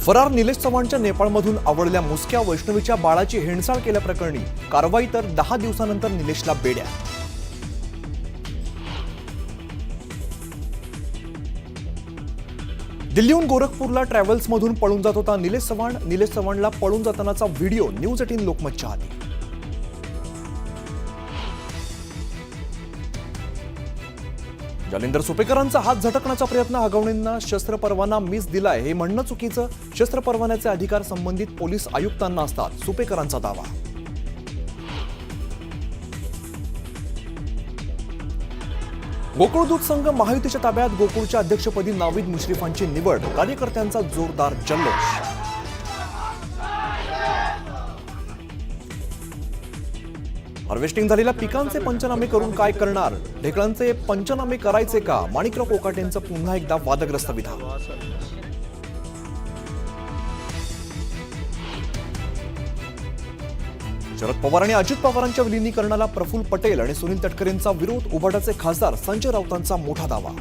फरार निलेश चव्हाणच्या नेपाळमधून आवडल्या मुसक्या वैष्णवीच्या बाळाची हेंडसाळ केल्याप्रकरणी कारवाई तर 10 दिवसांनंतर निलेशला बेड्या। दिल्लीहून गोरखपूरला ट्रॅव्हल्समधून पळून जात होता निलेश चव्हाणला पळून जातानाचा व्हिडिओ न्यूज 18 लोकमतच्या हाती। जालिंदर सुपेकरांचा हात झटकण्याचा प्रयत्न हगवणींना शस्त्र परवाना मिस दिलाय हे म्हणणं चुकीचं। शस्त्र परवान्याचे अधिकार संबंधित पोलीस आयुक्तांना असतात, सुपेकरांचा दावा। गोकुळ दूध संघ महायुतीच्या ताब्यात, गोकुळच्या अध्यक्षपदी नावीद मुश्रीफांची निवड, कार्यकर्त्यांचा जोरदार जल्लोष। हार्वेस्टिंग झालेल्या पिकांचे पंचनामे करून काय करणार? ढेकळांचे पंचनामे करायचे का? माणिकराव कोकाटेंचं पुन्हा एकदा वादग्रस्त विधान। शरद पवार आणि अजित पवारांच्या विलीनीकरणाला प्रफुल्ल पटेल आणि सुनील तटकरेंचा विरोध, उबाटाचे खासदार संजय राऊतांचा मोठा दावा।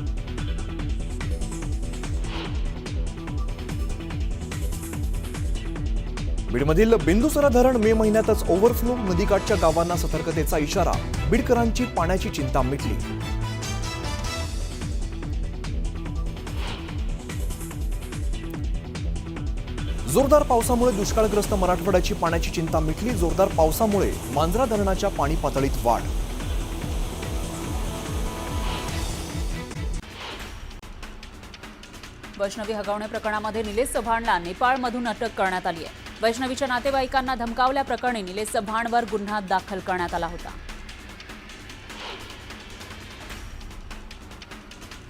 बीडमधील बिंदुसरा धरण मे महिन्यातच ओव्हरफ्लो, नदीकाठच्या गावांना सतर्कतेचा इशारा, बीडकरांची पाण्याची चिंता मिटली। जोरदार पावसामुळे दुष्काळग्रस्त मराठवाड्याची पाण्याची चिंता मिटली। जोरदार पावसामुळे मांजरा धरणाच्या पाणी पातळीत वाढ। वैष्णवी हगवणे प्रकरणामध्ये निलेश चव्हाणला नेपाळमधून अटक करण्यात आली आहे। वैष्णवीच्या नातेवाईकांना धमकावल्याप्रकरणी निलेश चव्हाणवर गुन्हा दाखल करण्यात आला होता।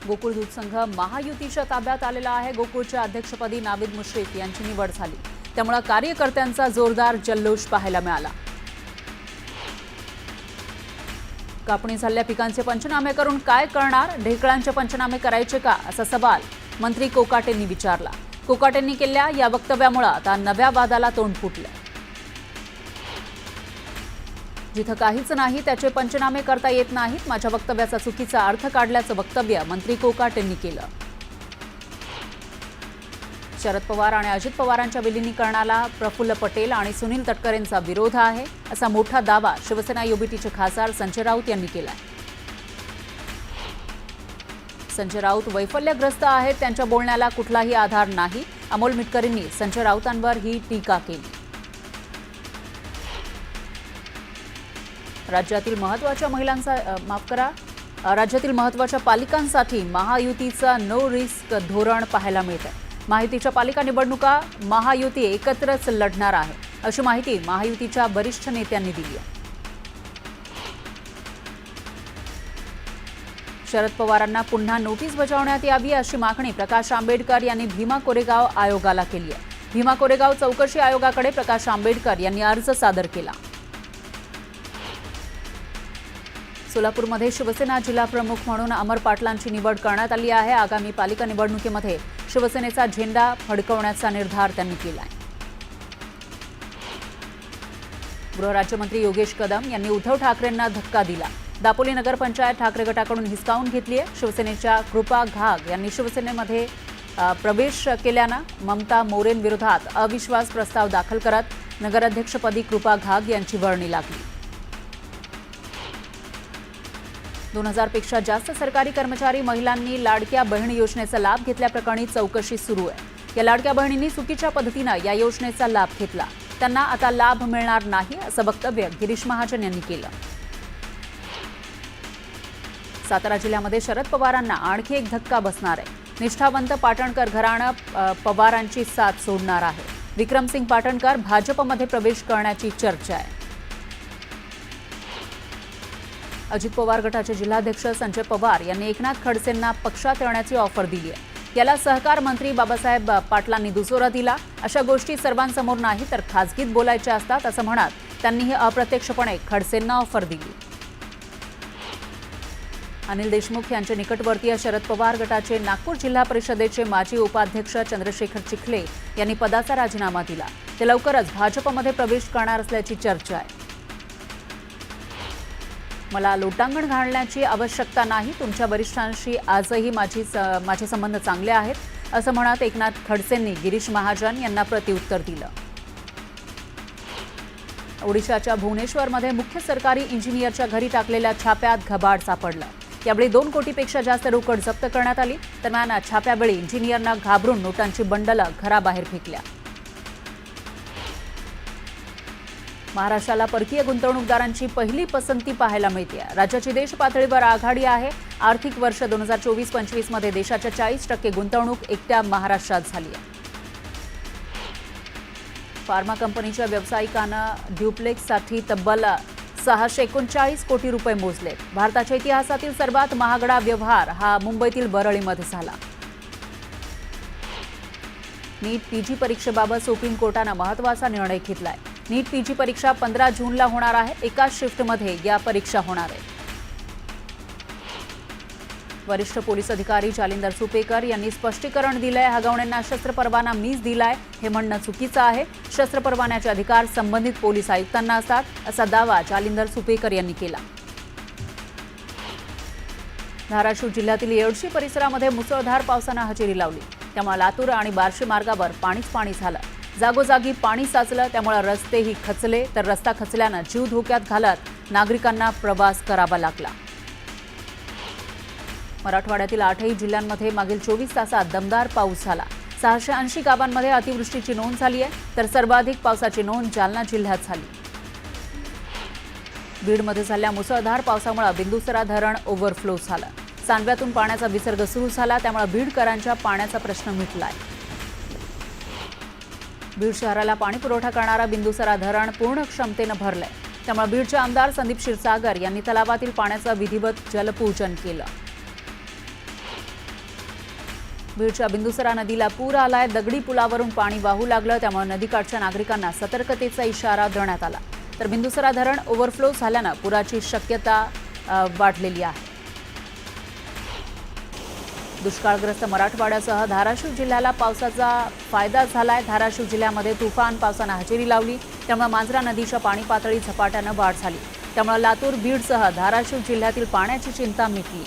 गोकुळ दूध संघ महायुतीच्या ताब्यात आलेला आहे। गोकुळच्या अध्यक्षपदी नावीद मुश्रीफ यांची निवड झाली, त्यामुळे कार्यकर्त्यांचा जोरदार जल्लोष पाहायला मिळाला। कापणी झालेल्या पिकांचे पंचनामे करून काय करणार? ढेकळांचे पंचनामे करायचे का, असा सवाल मंत्री कोकाटेंनी विचारला। कोकाटेंनी केलेल्या या वक्तव्यामुळे आता नव्या वादाला तोंड फुटलं। जिथं काहीच नाही त्याचे पंचनामे करता येत नाहीत, माझ्या वक्तव्याचा चुकीचा अर्थ काढल्याचं वक्तव्य मंत्री कोकाटेंनी केलं। शरद पवार आणि अजित पवारांच्या विलीनीकरणाला प्रफुल्ल पटेल आणि सुनील तटकरेंचा विरोध आहे, असा मोठा दावा शिवसेना युबीटीचे खासदार संजय राऊत यांनी केलाय। संजय राऊत वैफल्यग्रस्त आहेत, त्यांच्या बोलण्याला कुठलाही आधार नाही। अमोल मिटकरींनी संजय राऊतांवर ही टीका केली। राज्यातील महत्त्वाच्या पालिकांसाठी महायुतीचा नो रिस्क धोरण पाहायला मिळत आहे। महायुतीच्या पालिका निवडणुका महायुती एकत्रच लढणार आहे, अशी माहिती महायुतीच्या वरिष्ठ नेत्यांनी दिली आहे। शरद पवारांना पुन्हा नोटीस बजावण्यात यावी, अशी मागणी प्रकाश आंबेडकर यांनी भीमा कोरेगाव आयोगाला केली आहे। भीमा कोरेगाव चौकशी आयोगाकडे प्रकाश आंबेडकर यांनी अर्ज सादर केला। सोलापूरमध्ये शिवसेना जिल्हा प्रमुख म्हणून अमर पाटलांची निवड करण्यात आली आहे। आगामी पालिका निवडणुकीमध्ये शिवसेनेचा झेंडा फडकवण्याचा निर्धार त्यांनी केला आहे। गृहराज्यमंत्री योगेश कदम यांनी उद्धव ठाकरेंना धक्का दिला। दापोली नगरपंचायत ठाकरे गटाकडून हिसकावून घेतली आहे। शिवसेनेच्या कृपा घाग यांनी शिवसेनेमध्ये प्रवेश केल्यानं ममता मोरेंविरोधात अविश्वास प्रस्ताव दाखल करत नगराध्यक्षपदी कृपा घाग यांची वर्णी लागली। 2000 पेक्षा जास्त सरकारी कर्मचारी महिलांनी लाडक्या बहीण योजनेचा लाभ घेतल्याप्रकरणी चौकशी सुरू आहे। या लाडक्या बहिणींनी चुकीच्या पद्धतीने या योजनेचा लाभ घेतला, त्यांना आता लाभ मिळणार नाही, असं वक्तव्य गिरीश महाजन यांनी केलं। सातारा जिल्ह्यामध्ये शरद पवारांना आणखी एक धक्का बसणार आहे। निष्ठावंत पाटणकर घराणं पवारांची साथ सोडणार आहे। विक्रमसिंग पाटणकर भाजपमध्ये प्रवेश करण्याची चर्चा आहे। अजित पवार गटाचे जिल्हाध्यक्ष संजय पवार यांनी एकनाथ खडसेंना पक्षात येण्याची ऑफर दिली आहे। याला सहकार मंत्री बाबासाहेब पाटलांनी दुजोरा दिला। अशा गोष्टी सर्वांसमोर नाही तर खासगीत बोलायच्या असतात, असं म्हणत त्यांनीही अप्रत्यक्षपणे खडसेंना ऑफर दिली। अनिल देशमुख यांचे निकटवर्तीय शरद पवार गटाचे नागपूर जिल्हा परिषदेचे माजी उपाध्यक्ष चंद्रशेखर चिखले यांनी पदाचा राजीनामा दिला। ते लवकरच भाजपमध्ये प्रवेश करणार असल्याची चर्चा आहे। मला लोटांगण घालण्याची आवश्यकता नाही, तुमच्या वरिष्ठांशी आजही माझे संबंध चांगले आहेत, असं म्हणत एकनाथ खडसेंनी गिरीश महाजन यांना प्रत्युत्तर दिलं. ओडिशाच्या भुवनेश्वरमध्ये मुख्य सरकारी इंजिनियरच्या घरी टाकलेल्या छाप्यात घबाड सापडलं. यावेळी 2 कोटीपेक्षा जास्त रोकड जप्त करण्यात आली. दरम्यान छाप्यावेळी इंजिनियरना घाबरून नोटांची बंडलं घराबाहेर फेकल्या. महाराष्ट्राला परकीय गुंतवणूकदारांची पहिली पसंती पाहायला मिळते. राज्याची देश पातळीवर आघाडी आहे. आर्थिक वर्ष 2024-25 मध्ये देशाच्या 40% गुंतवणूक एकट्या महाराष्ट्रात झाली आहे. फार्मा कंपनीच्या व्यावसायिकांना ड्युप्लेक्ससाठी तब्बल 639 कोटी रुपये मोजले. भारताच्या इतिहासातील सर्वात महागडा व्यवहार हा मुंबईतील बरळीमध्ये झाला. नीट पीजी परीक्षेबाबत सुप्रीम कोर्टानं महत्त्वाचा निर्णय घेतलाय. नीट पीजी परीक्षा 15 जूनला होणार आहे. एकाच शिफ्टमध्ये या परीक्षा होणार आहेत. वरिष्ठ पोलीस अधिकारी जालिंदर सुपेकर यांनी स्पष्टीकरण दिलंय. हगवणेंना शस्त्र परवाना मीच दिलाय हे म्हणणं चुकीचं आहे. शस्त्र परवान्याचे अधिकार संबंधित पोलीस आयुक्तांना असतात, असा दावा जालिंदर सुपेकर यांनी केला. धाराशिव जिल्ह्यातील येडशी परिसरामध्ये मुसळधार पावसानं हजेरी लावली. त्यामुळे लातूर आणि बार्शी मार्गावर पाणी झालं. जागोजागी पाणी साचलं. त्यामुळे रस्तेही खचले, तर रस्ता खचल्यानं जीव धोक्यात घालत नागरिकांना प्रवास करावा लागला. मराठवाड्यातील 8ही जिल्ह्यांमध्ये मागील 24 तासात दमदार पाऊस झाला. 680 गावांमध्ये अतिवृष्टीची नोंद झाली आहे, तर सर्वाधिक पावसाची नोंद जालना जिल्ह्यात झाली. बीडमध्ये झालेल्या मुसळधार पावसामुळे बिंदुसरा धरण ओव्हरफ्लो झालं. सांडव्यातून पाण्याचा विसर्ग सुरू झाला. त्यामुळे बीडकरांच्या पाण्याचा प्रश्न मिटलाय. बीड शहराला पाणी पुरवठा करणारा बिंदुसरा धरण पूर्ण क्षमतेनं भरलंय. त्यामुळे बीडचे आमदार संदीप क्षीरसागर यांनी तलावातील पाण्याचं विधिवत जलपूजन केलं. बीडच्या बिंदुसरा नदीला पूर आलाय. दगडी पुलावरून पाणी वाहू लागलं. त्यामुळे नदीकाठच्या नागरिकांना सतर्कतेचा इशारा देण्यात आला. तर बिंदुसरा धरण ओव्हरफ्लो झाल्यानं पुराची शक्यता वाढलेली आहे. दुष्काळग्रस्त मराठवाड्यासह धाराशिव जिल्ह्याला पावसाचा फायदा झालाय. धाराशिव जिल्ह्यामध्ये तुफान पावसानं हजेरी लावली. त्यामुळे मांजरा नदीच्या पाणी पातळी झपाट्यानं वाढ झाली. त्यामुळे लातूर, बीडसह धाराशिव जिल्ह्यातील पाण्याची चिंता मिटली.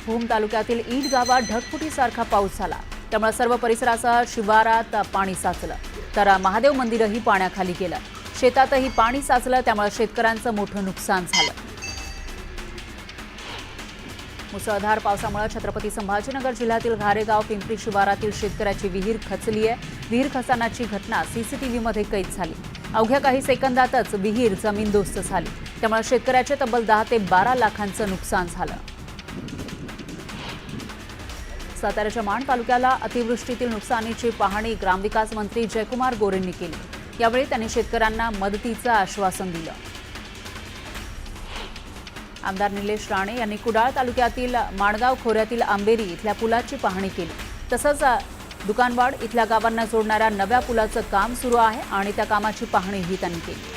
भूम तालुक्यातील ईट गावात ढगफुटीसारखा पाऊस झाला. त्यामुळे सर्व परिसरासह शिवारात पाणी साचलं. तर महादेव मंदिरही पाण्याखाली गेलं. शेतातही पाणी साचलं. त्यामुळे शेतकऱ्यांचं मोठं नुकसान झालं. मुसळधार पावसामुळे छत्रपती संभाजीनगर जिल्ह्यातील घारेगाव पिंपरी शिवारातील शेतकऱ्याची विहीर खचली आहे. विहीर खचण्याची घटना सीसीटीव्हीमध्ये कैद झाली. अवघ्या काही सेकंदातच विहीर जमीनदोस्त झाली. त्यामुळे शेतकऱ्याचे तब्बल 10 ते 12 लाखांचं नुकसान झालं. साताऱ्याच्या माण तालुक्याला अतिवृष्टीतील नुकसानीची पाहणी ग्रामविकास मंत्री जयकुमार गोरेंनी केली. यावेळी त्यांनी शेतकऱ्यांना मदतीचं आश्वासन दिलं. आमदार निलेश राणे यांनी कुडाळ तालुक्यातील माणगाव खोऱ्यातील आंबेरी इथल्या पुलाची पाहणी केली. तसंच दुकानवाड इथल्या गावांना जोडणाऱ्या नव्या पुलाचं काम सुरू आहे आणि त्या कामाची पाहणीही त्यांनी केली.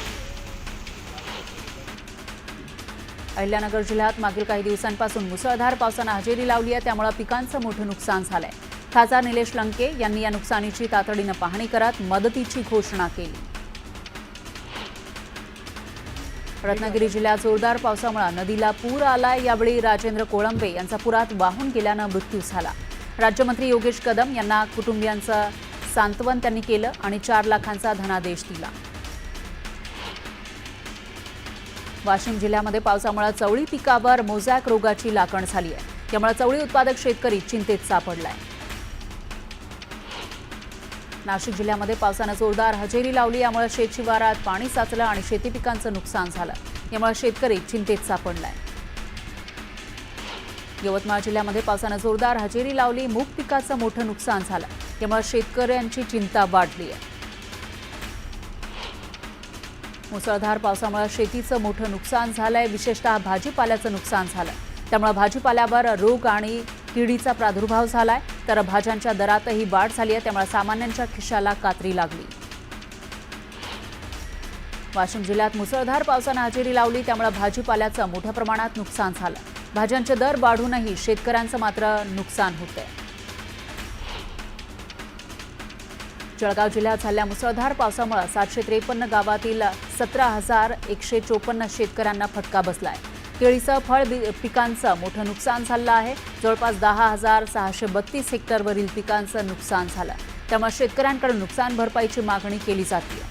अहिल्यानगर जिल्ह्यात मागील काही दिवसांपासून मुसळधार पावसानं हजेरी लावली आहे. त्यामुळे पिकांचं मोठं नुकसान झालंय. खासदार निलेश लंके यांनी या नुकसानीची तातडीनं पाहणी करत मदतीची घोषणा केली. रत्नागिरी जिल्ह्यात जोरदार पावसामुळे नदीला पूर आलाय. यावेळी राजेंद्र कोळंबे यांचा पुरात वाहून गेल्यानं मृत्यू झाला. राज्यमंत्री योगेश कदम यांना कुटुंबियांचं सांत्वन त्यांनी केलं आणि 4 लाखांचा धनादेश दिला. वाशिम जिल्ह्यामध्ये पावसामुळे चवळी पिकावर मोझॅक रोगाची लागण झाली आहे. त्यामुळे चवळी उत्पादक शेतकरी चिंतेत सापडलाय. नाशिक जिल्ह्यामध्ये पावसानं जोरदार हजेरी लावली. यामुळे शेतशिवारात पाणी साचलं आणि शेती पिकांचं नुकसान झालं. यामुळे शेतकरी चिंतेत सापडलाय. यवतमाळ जिल्ह्यामध्ये पावसानं जोरदार हजेरी लावली. मूग पिकाचं मोठं नुकसान झालं. त्यामुळे शेतकऱ्यांची चिंता वाढली आहे. मुसळधार पावसामुळे शेतीचं मोठं नुकसान झालंय. विशेषतः भाजीपाल्याचं नुकसान झालं. त्यामुळे भाजीपाल्यावर रोग आणि किडीचा प्रादुर्भाव झालाय. तर भाज्यांच्या दरातही वाढ झाली आहे. त्यामुळे सामान्यांच्या खिशाला कात्री लागली. वाशिम जिल्ह्यात मुसळधार पावसानं हजेरी लावली. त्यामुळे भाजीपाल्याचं मोठ्या प्रमाणात नुकसान झालं. भाज्यांचे दर वाढूनही शेतकऱ्यांचं मात्र नुकसान होतंय. जळगाव जिल्ह्यात झालेल्या मुसळधार पावसामुळे 753 गावातील 17,154 शेतकऱ्यांना फटका बसलाय. केळीसह फळ पिकांचं मोठं नुकसान झालं आहे. जवळपास 10,632 हेक्टरवरील पिकांचं नुकसान झालं. त्यामुळे शेतकऱ्यांकडून नुकसान भरपाईची मागणी केली जाते.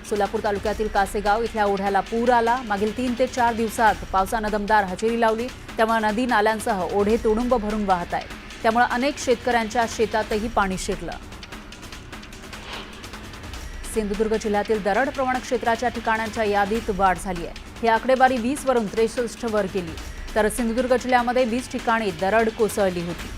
सोलापूर तालुक्यातील कासेगाव इथल्या ओढ्याला पूर आला. मागील 3 ते 4 दिवसात पावसानं दमदार हजेरी लावली. त्यामुळे नदी नाल्यांसह ओढे तुडुंब भरून वाहत आहेत. त्यामुळे अनेक शेतकऱ्यांच्या शेतातही पाणी शिरलं. सिंधुदुर्ग जिल्ह्यातील दरड प्रवण क्षेत्राच्या ठिकाणांच्या यादीत वाढ झाली आहे. ही आकडेवारी 20 वरून 63 वर गेली. तर सिंधुदुर्ग जिल्ह्यामध्ये 20 ठिकाणी दरड कोसळली होती.